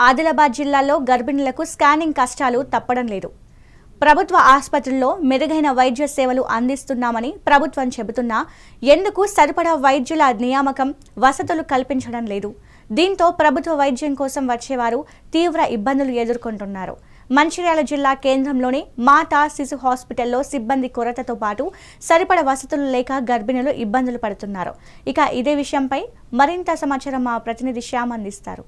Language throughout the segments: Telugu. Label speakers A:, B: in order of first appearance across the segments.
A: ఆదిలాబాద్ జిల్లాలో గర్భిణులకు స్కానింగ్ కష్టాలు తప్పడం లేదు. ప్రభుత్వ ఆసుపత్రుల్లో మెరుగైన వైద్య సేవలు అందిస్తున్నామని ప్రభుత్వం చెబుతున్నా ఎందుకు సరిపడా వైద్యుల నియామకం, వసతులు కల్పించడం లేదు. దీంతో ప్రభుత్వ వైద్యం కోసం వచ్చేవారు తీవ్ర ఇబ్బందులు ఎదుర్కొంటున్నారు. మంచిర్యాల జిల్లా కేంద్రంలోని మాతా శిశు హాస్పిటల్లో సిబ్బంది కొరతతో పాటు సరిపడ వసతులు లేక గర్భిణులు ఇబ్బందులు పడుతున్నారు. ఇక ఇదే విషయంపై మరింత సమాచారం మా ప్రతినిధి శ్యామ్ అందిస్తారు.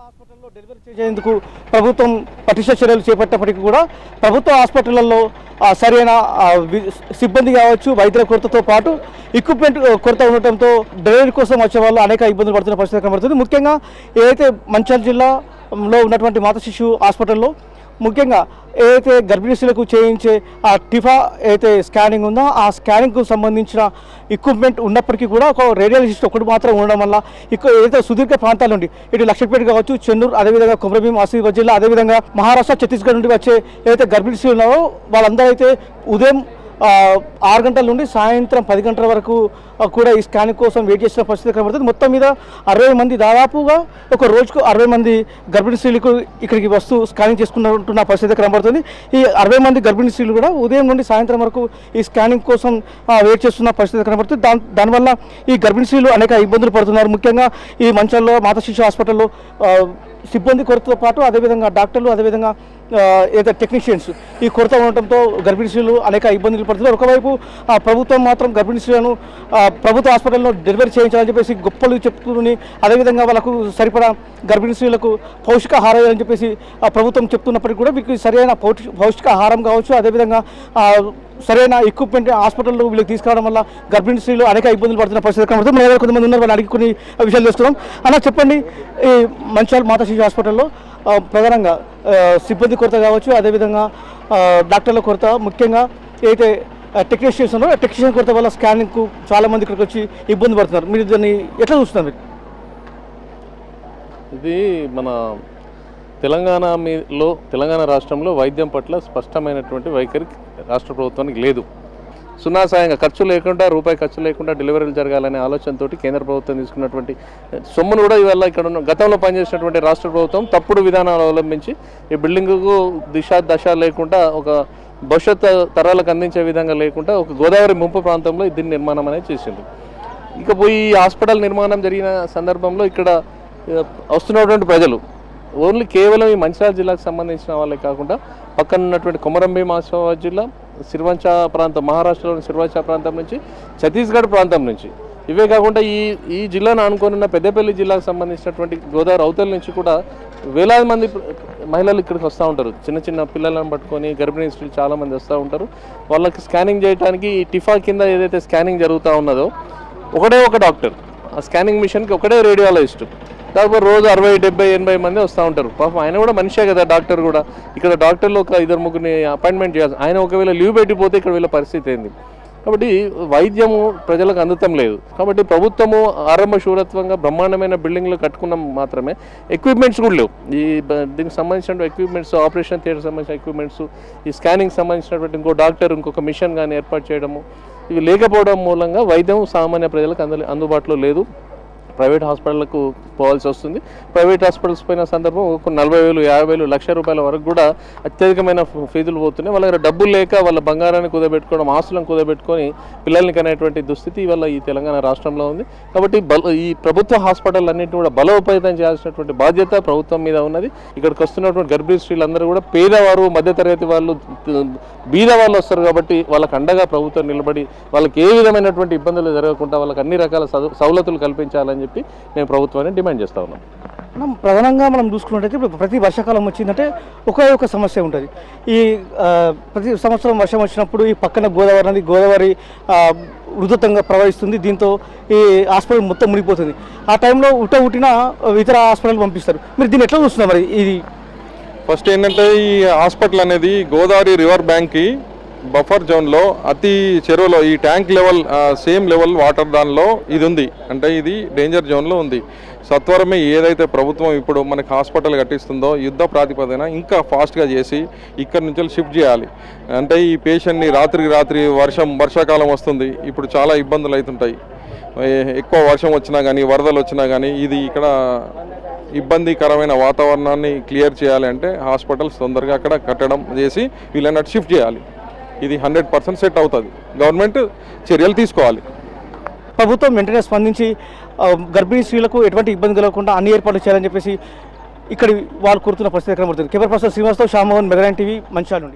B: హాస్పిటల్లో డెలివరీ చేసేందుకు ప్రభుత్వం పటిష్ట చర్యలు చేపట్టినప్పటికీ కూడా ప్రభుత్వ హాస్పిటళ్లలో సరైన సిబ్బంది కావచ్చు, వైద్యుల కొరతతో పాటు ఎక్విప్మెంట్ కొరత ఉండటంతో డెలివరీ కోసం వచ్చే వాళ్ళు అనేక ఇబ్బందులు పడుతున్న పరిస్థితి కనబడుతుంది. ముఖ్యంగా ఏదైతే మంచిర్యాల జిల్లాలో ఉన్నటువంటి మాతా శిశు హాస్పిటల్లో ముఖ్యంగా ఏదైతే గర్భిణీ స్త్రీలకు చేయించే ఆ టిఫా ఏదైతే స్కానింగ్ ఉందో ఆ స్కానింగ్కు సంబంధించిన ఎక్విప్మెంట్ ఉన్నప్పటికీ కూడా ఒక రేడియాలజిస్ట్ ఒకటి మాత్రం ఉండడం వల్ల ఏదైతే సుదీర్ఘ ప్రాంతాల నుండి ఇటు లక్షపేట కావచ్చు, చెన్నూరు, అదేవిధంగా కొమరభీం, ఆసిఫాబాద్ జిల్లా, అదేవిధంగా మహారాష్ట్ర, ఛత్తీస్గఢ్ నుండి వచ్చే ఏదైతే గర్భిణీ స్త్రీలు ఉన్నారో వాళ్ళందరూ అయితే ఉదయం 6 గంటల నుండి సాయంత్రం 10 గంటల వరకు కూడా ఈ స్కానింగ్ కోసం వెయిట్ చేసిన పరిస్థితి కనబడుతుంది. మొత్తం మీద 60 మంది, దాదాపుగా ఒక రోజుకు 60 మంది గర్భిణీ స్త్రీలకు ఇక్కడికి వస్తూ స్కానింగ్ చేసుకుంటున్న పరిస్థితి కనబడుతుంది. ఈ 60 మంది గర్భిణీ స్త్రీలు కూడా ఉదయం నుండి సాయంత్రం వరకు ఈ స్కానింగ్ కోసం వెయిట్ చేస్తున్న పరిస్థితి కనబడుతుంది. దానివల్ల ఈ గర్భిణీ స్త్రీలు అనేక ఇబ్బందులు పడుతున్నారు. ముఖ్యంగా ఈ మంచాల్లో మాతా శిశు హాస్పిటల్లో సిబ్బంది కొరతతో పాటు అదేవిధంగా డాక్టర్లు, అదేవిధంగా ఏదైతే టెక్నీషియన్స్ ఈ కొరత ఉండటంతో గర్భిణీ స్త్రీలు అనేక ఇబ్బందులు పడుతున్నారు. ఒకవైపు ప్రభుత్వం మాత్రం గర్భిణీ స్త్రీలను ప్రభుత్వ హాస్పిటల్లో డెలివరీ చేయించాలని చెప్పేసి గొప్పలు చెప్తుని, అదేవిధంగా వాళ్ళకు సరిపడా గర్భిణీ స్త్రీలకు పౌష్టికాహారం అని చెప్పేసి ప్రభుత్వం చెప్తున్నప్పటికీ కూడా వీరికి సరైన పౌష్టికాహారం కావచ్చు, అదేవిధంగా సరైన ఎక్విప్మెంట్ హాస్పిటల్లో వీళ్ళకి తీసుకురావడం వల్ల గర్భిణీ స్త్రీలు అనేక ఇబ్బందులు పడుతున్న పరిస్థితి కనబడుతుంది. మన కొంతమంది ఉన్నారు, వాళ్ళు అడిగి కొన్ని విషయాలు తెలుసుకున్నాం. అలా చెప్పండి, ఈ మంచిర్యాల మాతా శిశు హాస్పిటల్లో ప్రధానంగా సిబ్బంది కొరత కావచ్చు, అదేవిధంగా డాక్టర్ల కొరత, ముఖ్యంగా ఏదైతే టెక్నీషియన్స్ ఉన్నారో టెక్నీషియన్ కొరత వల్ల స్కానింగ్కు చాలామంది ఇక్కడికి వచ్చి ఇబ్బంది పడుతున్నారు. మీరు దాన్ని ఎట్లా చూస్తున్నారు?
C: ఇది మన తెలంగాణ రాష్ట్రంలో వైద్యం పట్ల స్పష్టమైనటువంటి వైఖరి రాష్ట్ర ప్రభుత్వానికి లేదు. సునాసాయంగా ఖర్చు లేకుండా, రూపాయి ఖర్చు లేకుండా డెలివరీలు జరగాలనే ఆలోచనతో కేంద్ర ప్రభుత్వం తీసుకున్నటువంటి సొమ్మును కూడా ఇవాళ ఇక్కడ ఉన్న గతంలో పనిచేసినటువంటి రాష్ట్ర ప్రభుత్వం తప్పుడు విధానాలు అవలంబించి ఈ బిల్డింగుకు దశ లేకుండా, ఒక భవిష్యత్ తరాలకు అందించే విధంగా లేకుండా ఒక గోదావరి ముంపు ప్రాంతంలో దీని నిర్మాణం అనేది చేసింది. ఇక పోయి హాస్పిటల్ నిర్మాణం జరిగిన సందర్భంలో ఇక్కడ వస్తున్నటువంటి ప్రజలు ఓన్లీ కేవలం ఈ మంచిర్యాల జిల్లాకు సంబంధించిన వాళ్ళే కాకుండా పక్కన ఉన్నటువంటి కొమరంభీం, ఆసిఫాబాద్ జిల్లా, సిరివంచ ప్రాంతం, మహారాష్ట్రలోని సిరివంచ ప్రాంతం నుంచి, ఛత్తీస్గఢ్ ప్రాంతం నుంచి, ఇవే కాకుండా ఈ జిల్లాను ఆనుకోనున్న పెద్దపల్లి జిల్లాకు సంబంధించినటువంటి గోదావరి అవతల నుంచి కూడా వేలాది మంది మహిళలు ఇక్కడికి వస్తూ ఉంటారు. చిన్న చిన్న పిల్లలను పట్టుకొని గర్భిణీ స్త్రీలు చాలామంది వస్తూ ఉంటారు. వాళ్ళకి స్కానింగ్ చేయడానికి ఈ టిఫా కింద ఏదైతే స్కానింగ్ జరుగుతూ ఉన్నదో ఒకటే ఒక డాక్టర్, ఆ స్కానింగ్ మిషన్కి ఒకటే రేడియాలజిస్ట్, దాదాపు రోజు 60, 70, 80 మంది వస్తూ ఉంటారు. పాపం ఆయన కూడా మనిషే కదా, డాక్టర్ కూడా. ఇక్కడ డాక్టర్లు ఒక 2-3 అపాయింట్మెంట్ చేయాలి. ఆయన ఒకవేళ లీవ్ పెట్టిపోతే ఇక్కడ వీళ్ళ పరిస్థితి ఏంది? కాబట్టి వైద్యము ప్రజలకు అందుతం లేదు. కాబట్టి ప్రభుత్వము ఆరంభ శూరత్వంగా బ్రహ్మాండమైన బిల్డింగ్లు కట్టుకున్నాం మాత్రమే, ఎక్విప్మెంట్స్ కూడా లేవు. దీనికి సంబంధించిన ఎక్విప్మెంట్స్, ఆపరేషన్ థియేటర్ సంబంధించిన ఎక్విప్మెంట్స్, ఈ స్కానింగ్ సంబంధించినటువంటి ఇంకో డాక్టర్, ఇంకొక మిషన్ కానీ ఏర్పాటు చేయడము, ఇవి లేకపోవడం మూలంగా వైద్యం సామాన్య ప్రజలకు అందుబాటులో లేదు. ప్రైవేట్ హాస్పిటల్కు పోవాల్సి వస్తుంది. ప్రైవేట్ హాస్పిటల్స్ పోయిన సందర్భం 40,000, 50,000, ₹1,00,000 వరకు కూడా అత్యధికమైన ఫీజులు పోతున్నాయి. వాళ్ళ దగ్గర డబ్బులు లేక వాళ్ళ బంగారాన్ని కుదబెట్టుకోవడం, ఆస్తులను కుదబెట్టుకొని పిల్లల్ని కనేటువంటి దుస్థితి వల్ల ఈ తెలంగాణ రాష్ట్రంలో ఉంది. కాబట్టి ఈ ప్రభుత్వ హాస్పిటల్ అన్నింటినీ కూడా బలోపేతం చేయాల్సినటువంటి బాధ్యత ప్రభుత్వం మీద ఉన్నది. ఇక్కడికి వస్తున్నటువంటి గర్భిణీ స్త్రీలందరూ కూడా పేదవారు, మధ్యతరగతి వాళ్ళు, బీద వాళ్ళు వస్తారు. కాబట్టి వాళ్ళకి అండగా ప్రభుత్వం నిలబడి వాళ్ళకి ఏ విధమైనటువంటి ఇబ్బందులు జరగకుండా వాళ్ళకి అన్ని రకాల సౌలతులు కల్పించాలని చెప్పి మేము ప్రభుత్వాన్ని డిమాండ్ చేస్తా ఉన్నాం.
B: ప్రధానంగా మనం చూసుకున్నట్టయితే ఇప్పుడు ప్రతి వర్షాకాలం వచ్చిందంటే ఒక సమస్య ఉంటుంది. ఈ ప్రతి సంవత్సరం వర్షం వచ్చినప్పుడు ఈ పక్కన గోదావరి ఉధృతంగా ప్రవహిస్తుంది. దీంతో ఈ హాస్పిటల్ మొత్తం మునిగిపోతుంది. ఆ టైంలో ఉట్టిన ఇతర హాస్పిటల్ పంపిస్తారు. మీరు దీన్ని ఎట్లా చూస్తున్నారు? మరి ఇది
D: ఫస్ట్ ఏంటంటే, ఈ హాస్పిటల్ అనేది గోదావరి రివర్ బ్యాంక్కి బఫర్ జోన్లో అతి చెరువులో ఈ tank level same level water దానిలో ఇది ఉంది. అంటే ఇది డేంజర్ జోన్లో ఉంది. సత్వరమే ఏదైతే ప్రభుత్వం ఇప్పుడు మనకి హాస్పిటల్ కట్టిస్తుందో యుద్ధ ప్రాతిపదికన ఇంకా ఫాస్ట్గా చేసి ఇక్కడి నుంచి షిఫ్ట్ చేయాలి. అంటే ఈ పేషెంట్ని రాత్రి వర్షాకాలం వస్తుంది, ఇప్పుడు చాలా ఇబ్బందులు అవుతుంటాయి. ఎక్కువ వర్షం వచ్చినా కానీ, వరదలు వచ్చినా కానీ ఇది ఇక్కడ ఇబ్బందికరమైన వాతావరణాన్ని క్లియర్ చేయాలి అంటే హాస్పిటల్స్ తొందరగా అక్కడ కట్టడం చేసి వీళ్ళని అటు షిఫ్ట్ చేయాలి. ఇది 100% సెట్ అవుతుంది. గవర్నమెంట్ చర్యలు తీసుకోవాలి.
B: ప్రభుత్వం వెంటనే స్పందించి గర్భిణీ స్త్రీలకు ఎటువంటి ఇబ్బంది కలగకుండా అన్ని ఏర్పాట్లు చేయాలని చెప్పేసి ఇక్కడ వాళ్ళు కోరుతున్న పరిస్థితి కనబడుతుంది. కెమెరా పర్సన్ శ్రీనివాస్తో శ్యామోహన్, మెగానైన్ టీవీ, మంచిర్యాల నుండి.